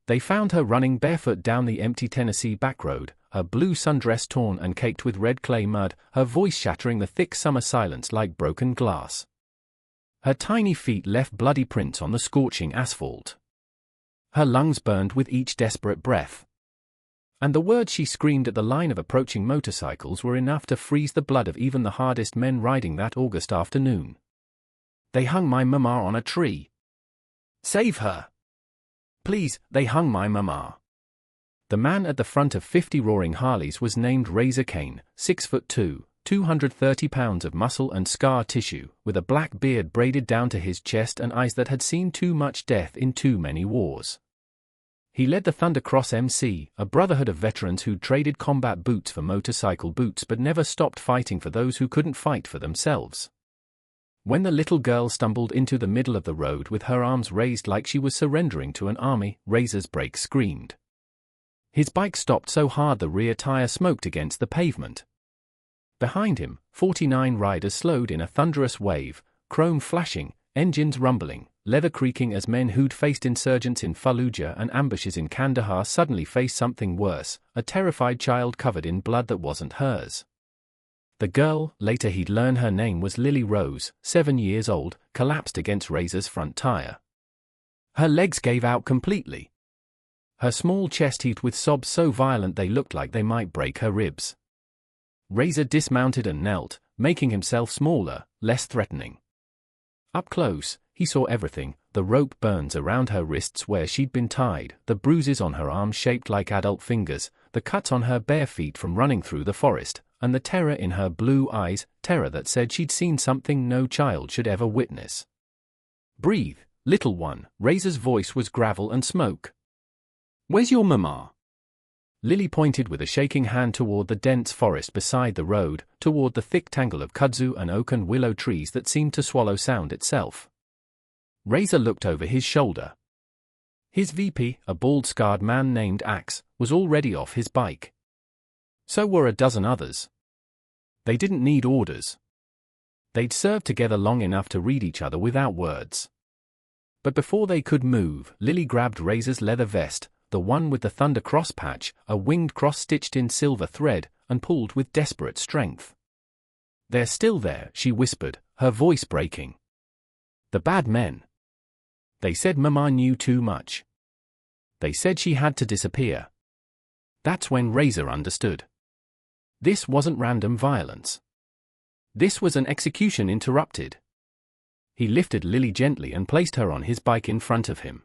They found her running barefoot down the empty Tennessee back road, her blue sundress torn and caked with red clay mud, her voice shattering the thick summer silence like broken glass. Her tiny feet left bloody prints on the scorching asphalt. Her lungs burned with each desperate breath. And the words she screamed at the line of approaching motorcycles were enough to freeze the blood of even the hardest men riding that August afternoon. "They hung my mama on a tree. Save her! Please, they hung my mama." The man at the front of 50 roaring Harleys was named Razor Kane, 6'2", 230 pounds of muscle and scar tissue, with a black beard braided down to his chest and eyes that had seen too much death in too many wars. He led the Thunder Cross MC, a brotherhood of veterans who'd traded combat boots for motorcycle boots but never stopped fighting for those who couldn't fight for themselves. When the little girl stumbled into the middle of the road with her arms raised like she was surrendering to an army, Razor's brakes screamed. His bike stopped so hard the rear tire smoked against the pavement. Behind him, 49 riders slowed in a thunderous wave, chrome flashing, engines rumbling, leather creaking as men who'd faced insurgents in Fallujah and ambushes in Kandahar suddenly faced something worse, a terrified child covered in blood that wasn't hers. The girl, later he'd learn her name was Lily Rose, 7 years old, collapsed against Razor's front tire. Her legs gave out completely. Her small chest heaved with sobs so violent they looked like they might break her ribs. Razor dismounted and knelt, making himself smaller, less threatening. Up close, he saw everything, the rope burns around her wrists where she'd been tied, the bruises on her arms shaped like adult fingers, the cuts on her bare feet from running through the forest, and the terror in her blue eyes, terror that said she'd seen something no child should ever witness. "Breathe, little one," Razor's voice was gravel and smoke. "Where's your mama?" Lily pointed with a shaking hand toward the dense forest beside the road, toward the thick tangle of kudzu and oak and willow trees that seemed to swallow sound itself. Razor looked over his shoulder. His VP, a bald-scarred man named Axe, was already off his bike. So were a dozen others. They didn't need orders. They'd served together long enough to read each other without words. But before they could move, Lily grabbed Razor's leather vest, the one with the Thunder Cross patch, a winged cross stitched in silver thread, and pulled with desperate strength. "They're still there," she whispered, her voice breaking. "The bad men. They said Mama knew too much. They said she had to disappear." That's when Razor understood. This wasn't random violence. This was an execution interrupted. He lifted Lily gently and placed her on his bike in front of him.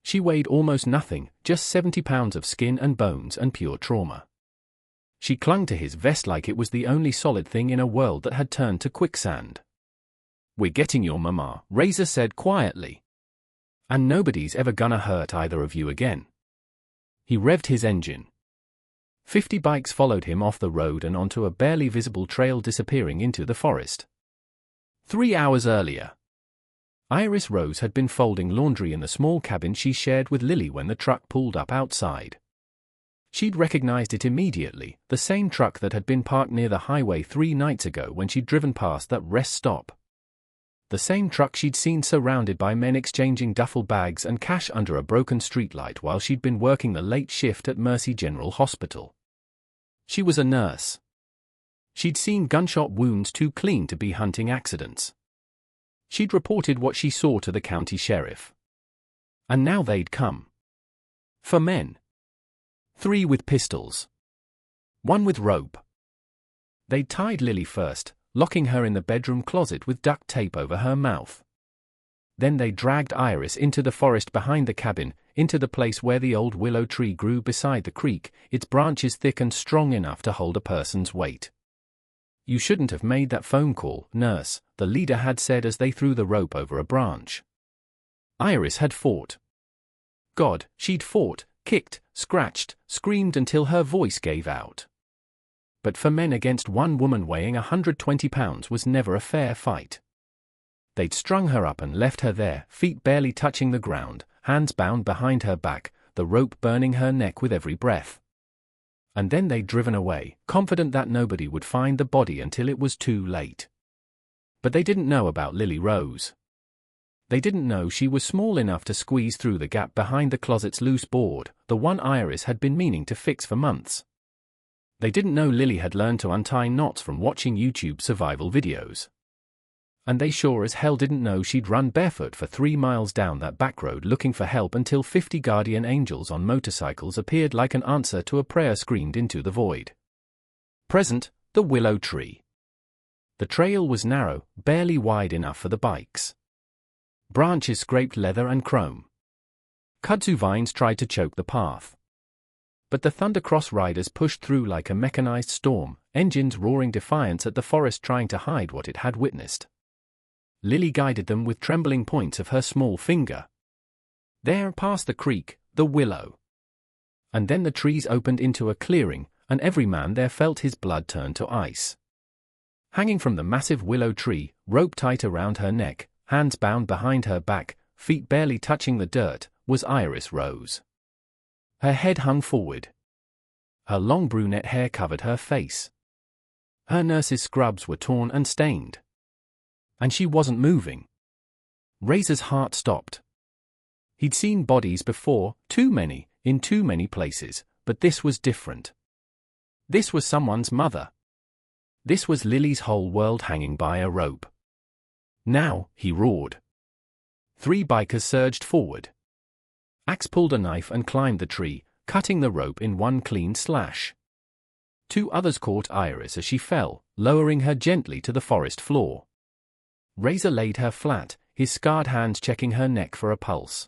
She weighed almost nothing, just 70 pounds of skin and bones and pure trauma. She clung to his vest like it was the only solid thing in a world that had turned to quicksand. "We're getting your mama," Razor said quietly. "And nobody's ever gonna hurt either of you again." He revved his engine. 50 bikes followed him off the road and onto a barely visible trail disappearing into the forest. 3 hours earlier, Iris Rose had been folding laundry in the small cabin she shared with Lily when the truck pulled up outside. She'd recognized it immediately, the same truck that had been parked near the highway 3 nights ago when she'd driven past that rest stop. The same truck she'd seen surrounded by men exchanging duffel bags and cash under a broken streetlight while she'd been working the late shift at Mercy General Hospital. She was a nurse. She'd seen gunshot wounds too clean to be hunting accidents. She'd reported what she saw to the county sheriff. And now they'd come. For men. 3 with pistols. 1 with rope. They'd tied Lily first, locking her in the bedroom closet with duct tape over her mouth. Then they dragged Iris into the forest behind the cabin, into the place where the old willow tree grew beside the creek, its branches thick and strong enough to hold a person's weight. "You shouldn't have made that phone call, nurse," the leader had said as they threw the rope over a branch. Iris had fought. God, she'd fought, kicked, scratched, screamed until her voice gave out. But for men against one woman weighing 120 pounds was never a fair fight. They'd strung her up and left her there, feet barely touching the ground, hands bound behind her back, the rope burning her neck with every breath. And then they'd driven away, confident that nobody would find the body until it was too late. But they didn't know about Lily Rose. They didn't know she was small enough to squeeze through the gap behind the closet's loose board, the one Iris had been meaning to fix for months. They didn't know Lily had learned to untie knots from watching YouTube survival videos. And they sure as hell didn't know she'd run barefoot for 3 miles down that back road looking for help until 50 guardian angels on motorcycles appeared like an answer to a prayer screamed into the void. Present, the willow tree. The trail was narrow, barely wide enough for the bikes. Branches scraped leather and chrome. Kudzu vines tried to choke the path. But the Thundercross riders pushed through like a mechanized storm, engines roaring defiance at the forest trying to hide what it had witnessed. Lily guided them with trembling points of her small finger. There, past the creek, the willow. And then the trees opened into a clearing, and every man there felt his blood turn to ice. Hanging from the massive willow tree, rope tight around her neck, hands bound behind her back, feet barely touching the dirt, was Iris Rose. Her head hung forward. Her long brunette hair covered her face. Her nurse's scrubs were torn and stained. And she wasn't moving. Razor's heart stopped. He'd seen bodies before, too many, in too many places, but this was different. This was someone's mother. This was Lily's whole world hanging by a rope. Now, he roared. 3 bikers surged forward. Axe pulled a knife and climbed the tree, cutting the rope in one clean slash. 2 others caught Iris as she fell, lowering her gently to the forest floor. Razor laid her flat, his scarred hands checking her neck for a pulse.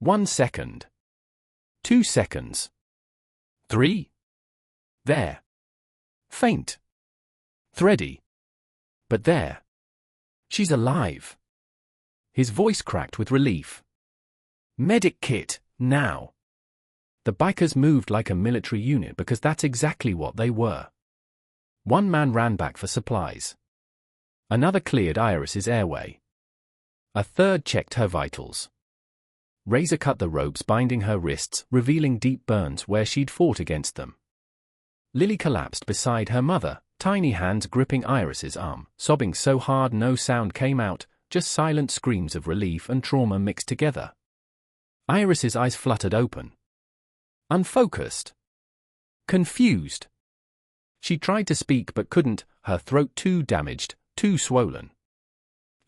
1 second. 2 seconds. 3. There. Faint. Thready. But there. She's alive. His voice cracked with relief. Medic kit, now. The bikers moved like a military unit because that's exactly what they were. 1 man ran back for supplies. Another cleared Iris's airway. A third checked her vitals. Razor cut the ropes binding her wrists, revealing deep burns where she'd fought against them. Lily collapsed beside her mother, tiny hands gripping Iris's arm, sobbing so hard no sound came out, just silent screams of relief and trauma mixed together. Iris's eyes fluttered open. Unfocused. Confused. She tried to speak but couldn't, her throat too damaged, too swollen.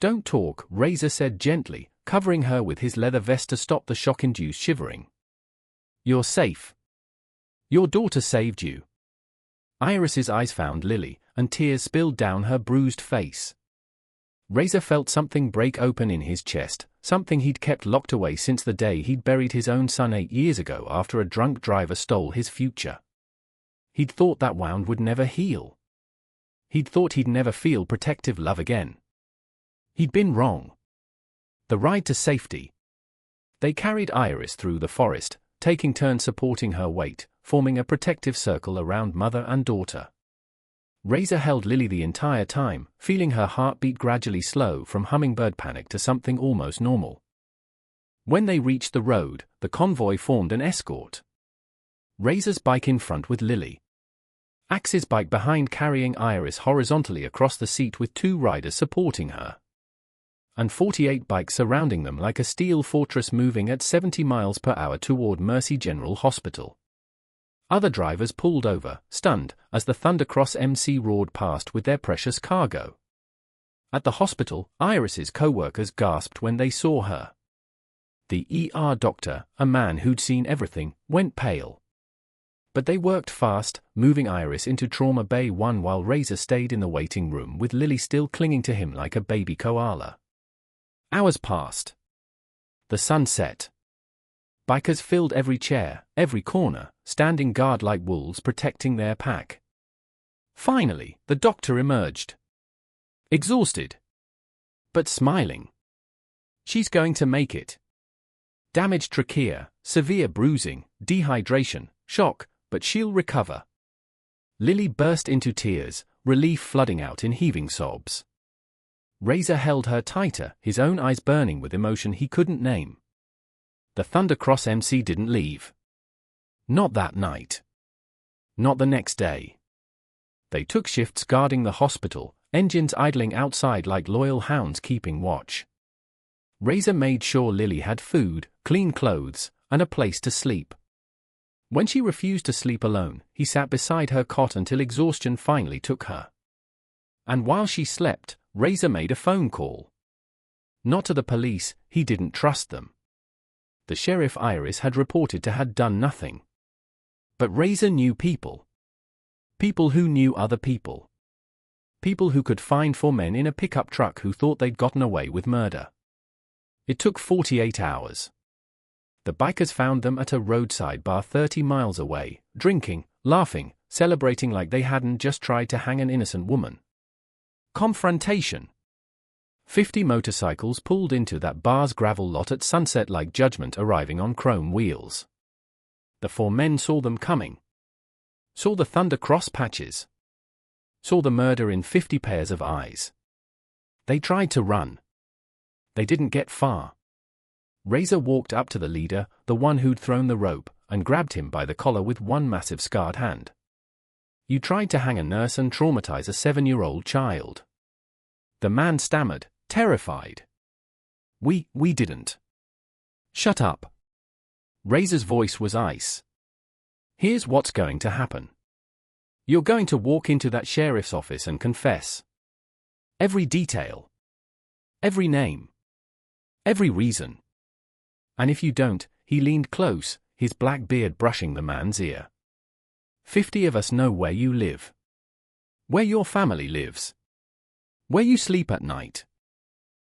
Don't talk, Razor said gently, covering her with his leather vest to stop the shock-induced shivering. You're safe. Your daughter saved you. Iris's eyes found Lily, and tears spilled down her bruised face. Razor felt something break open in his chest, something he'd kept locked away since the day he'd buried his own son 8 years ago after a drunk driver stole his future. He'd thought that wound would never heal. He'd thought he'd never feel protective love again. He'd been wrong. The ride to safety. They carried Iris through the forest, taking turns supporting her weight, forming a protective circle around mother and daughter. Razor held Lily the entire time, feeling her heartbeat gradually slow from hummingbird panic to something almost normal. When they reached the road, the convoy formed an escort. Razor's bike in front with Lily. Axe's bike behind carrying Iris horizontally across the seat with 2 riders supporting her. And 48 bikes surrounding them like a steel fortress moving at 70 miles per hour toward Mercy General Hospital. Other drivers pulled over, stunned, as the Thundercross MC roared past with their precious cargo. At the hospital, Iris's co-workers gasped when they saw her. The ER doctor, a man who'd seen everything, went pale. But they worked fast, moving Iris into Trauma Bay 1 while Razor stayed in the waiting room with Lily still clinging to him like a baby koala. Hours passed. The sun set. Bikers filled every chair, every corner, standing guard like wolves protecting their pack. Finally, the doctor emerged. Exhausted. But smiling. She's going to make it. Damaged trachea, severe bruising, dehydration, shock, but she'll recover. Lily burst into tears, relief flooding out in heaving sobs. Razor held her tighter, his own eyes burning with emotion he couldn't name. The Thundercross MC didn't leave. Not that night. Not the next day. They took shifts guarding the hospital, engines idling outside like loyal hounds keeping watch. Razor made sure Lily had food, clean clothes, and a place to sleep. When she refused to sleep alone, he sat beside her cot until exhaustion finally took her. And while she slept, Razor made a phone call. Not to the police, he didn't trust them. The sheriff Iris had reported to had done nothing. But Razor knew people. People who knew other people. People who could find 4 men in a pickup truck who thought they'd gotten away with murder. It took 48 hours. The bikers found them at a roadside bar 30 miles away, drinking, laughing, celebrating like they hadn't just tried to hang an innocent woman. Confrontation. 50 motorcycles pulled into that bar's gravel lot at sunset like judgment arriving on chrome wheels. The 4 men saw them coming. Saw the thunder cross patches. Saw the murder in 50 pairs of eyes. They tried to run. They didn't get far. Razor walked up to the leader, the one who'd thrown the rope, and grabbed him by the collar with one massive scarred hand. You tried to hang a nurse and traumatize a 7-year-old child. The man stammered, terrified. We didn't. Shut up. Razor's voice was ice. Here's what's going to happen. You're going to walk into that sheriff's office and confess. Every detail. Every name. Every reason. And if you don't, he leaned close, his black beard brushing the man's ear. 50 of us know where you live. Where your family lives. Where you sleep at night.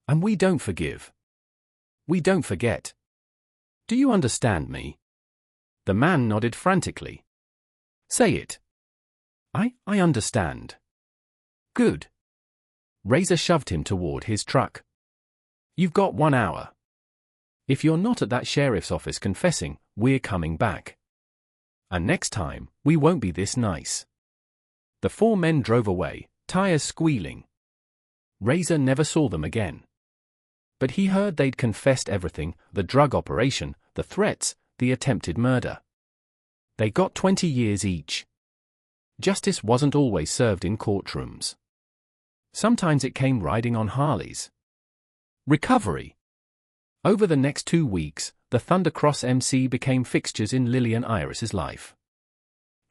And we don't forgive. We don't forget. Do you understand me? The man nodded frantically. Say it. I understand. Good. Razor shoved him toward his truck. You've got 1 hour. If you're not at that sheriff's office confessing, we're coming back. And next time, we won't be this nice. The 4 men drove away, tires squealing. Razor never saw them again. But he heard they'd confessed everything, the drug operation, the threats, the attempted murder. They got 20 years each. Justice wasn't always served in courtrooms. Sometimes it came riding on Harleys. Recovery. Over the next 2 weeks, the Thundercross MC became fixtures in Lily and Iris's life.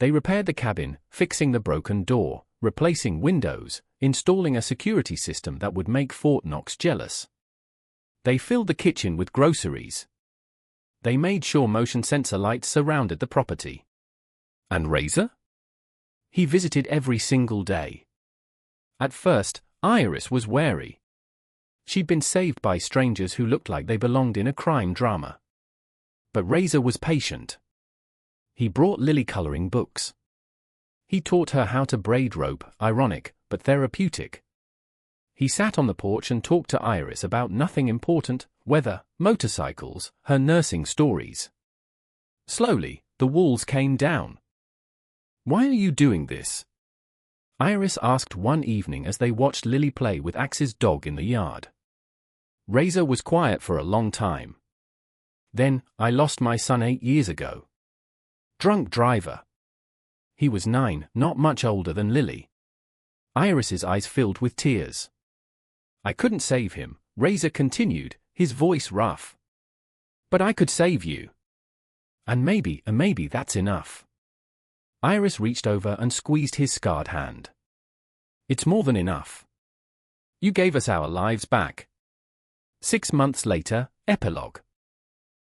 They repaired the cabin, fixing the broken door, replacing windows, installing a security system that would make Fort Knox jealous. They filled the kitchen with groceries. They made sure motion sensor lights surrounded the property. And Razor? He visited every single day. At first, Iris was wary. She'd been saved by strangers who looked like they belonged in a crime drama. But Razor was patient. He brought Lily coloring books. He taught her how to braid rope, ironic, but therapeutic. He sat on the porch and talked to Iris about nothing important, weather, motorcycles, her nursing stories. Slowly, the walls came down. Why are you doing this? Iris asked one evening as they watched Lily play with Axe's dog in the yard. Razor was quiet for a long time. Then, I lost my son 8 years ago. Drunk driver. He was 9, not much older than Lily. Iris's eyes filled with tears. I couldn't save him, Razor continued, his voice rough. But I could save you. And maybe that's enough. Iris reached over and squeezed his scarred hand. It's more than enough. You gave us our lives back. 6 months later, epilogue.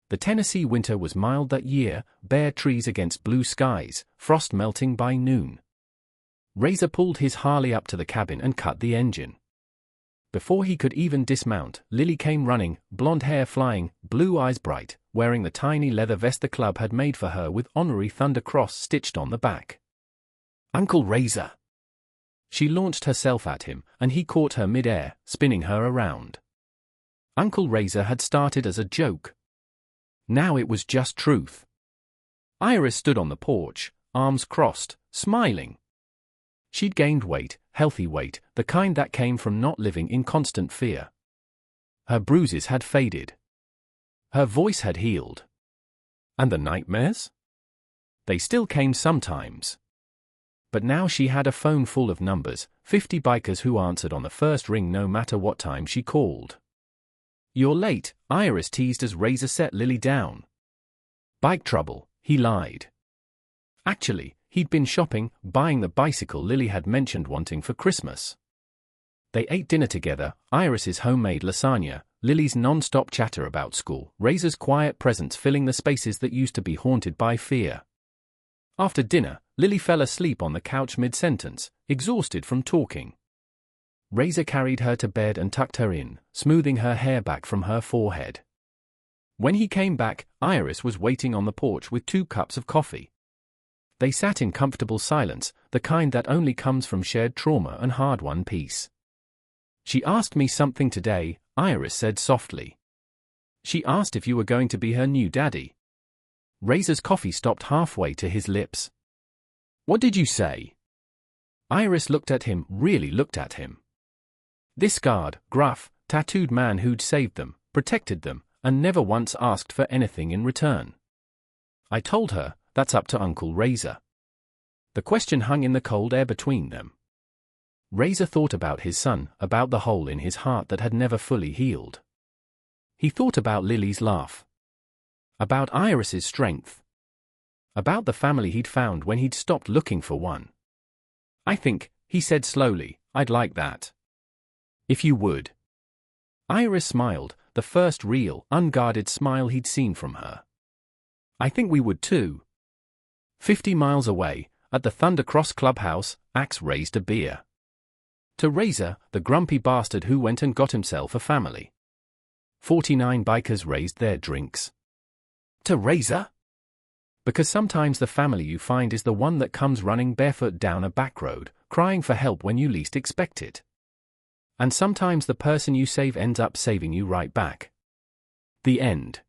The Tennessee winter was mild that year, bare trees against blue skies, frost melting by noon. Razor pulled his Harley up to the cabin and cut the engine. Before he could even dismount, Lily came running, blonde hair flying, blue eyes bright, wearing the tiny leather vest the club had made for her with honorary Thunder Cross stitched on the back. Uncle Razor! She launched herself at him, and he caught her mid-air, spinning her around. Uncle Razor had started as a joke. Now it was just truth. Iris stood on the porch, arms crossed, smiling. She'd gained weight, healthy weight, the kind that came from not living in constant fear. Her bruises had faded. Her voice had healed. And the nightmares? They still came sometimes. But now she had a phone full of numbers, 50 bikers who answered on the first ring no matter what time she called. "You're late," Iris teased as Razor set Lily down. "Bike trouble," he lied. Actually, he'd been shopping, buying the bicycle Lily had mentioned wanting for Christmas. They ate dinner together, Iris's homemade lasagna, Lily's non-stop chatter about school, Razor's quiet presence filling the spaces that used to be haunted by fear. After dinner, Lily fell asleep on the couch mid-sentence, exhausted from talking. Razor carried her to bed and tucked her in, smoothing her hair back from her forehead. When he came back, Iris was waiting on the porch with 2 cups of coffee. They sat in comfortable silence, the kind that only comes from shared trauma and hard-won peace. "She asked me something today," Iris said softly. "She asked if you were going to be her new daddy." Razor's coffee stopped halfway to his lips. "What did you say?" Iris looked at him, really looked at him. This scarred, gruff, tattooed man who'd saved them, protected them, and never once asked for anything in return. "I told her, that's up to Uncle Razor." The question hung in the cold air between them. Razor thought about his son, about the hole in his heart that had never fully healed. He thought about Lily's laugh. About Iris's strength. About the family he'd found when he'd stopped looking for one. "I think," he said slowly, "I'd like that. If you would." Iris smiled, the first real, unguarded smile he'd seen from her. "I think we would too." 50 miles away, at the Thunder Cross Clubhouse, Axe raised a beer. To Razor, the grumpy bastard who went and got himself a family. 49 bikers raised their drinks. To Razor? Because sometimes the family you find is the one that comes running barefoot down a back road, crying for help when you least expect it. And sometimes the person you save ends up saving you right back. The end.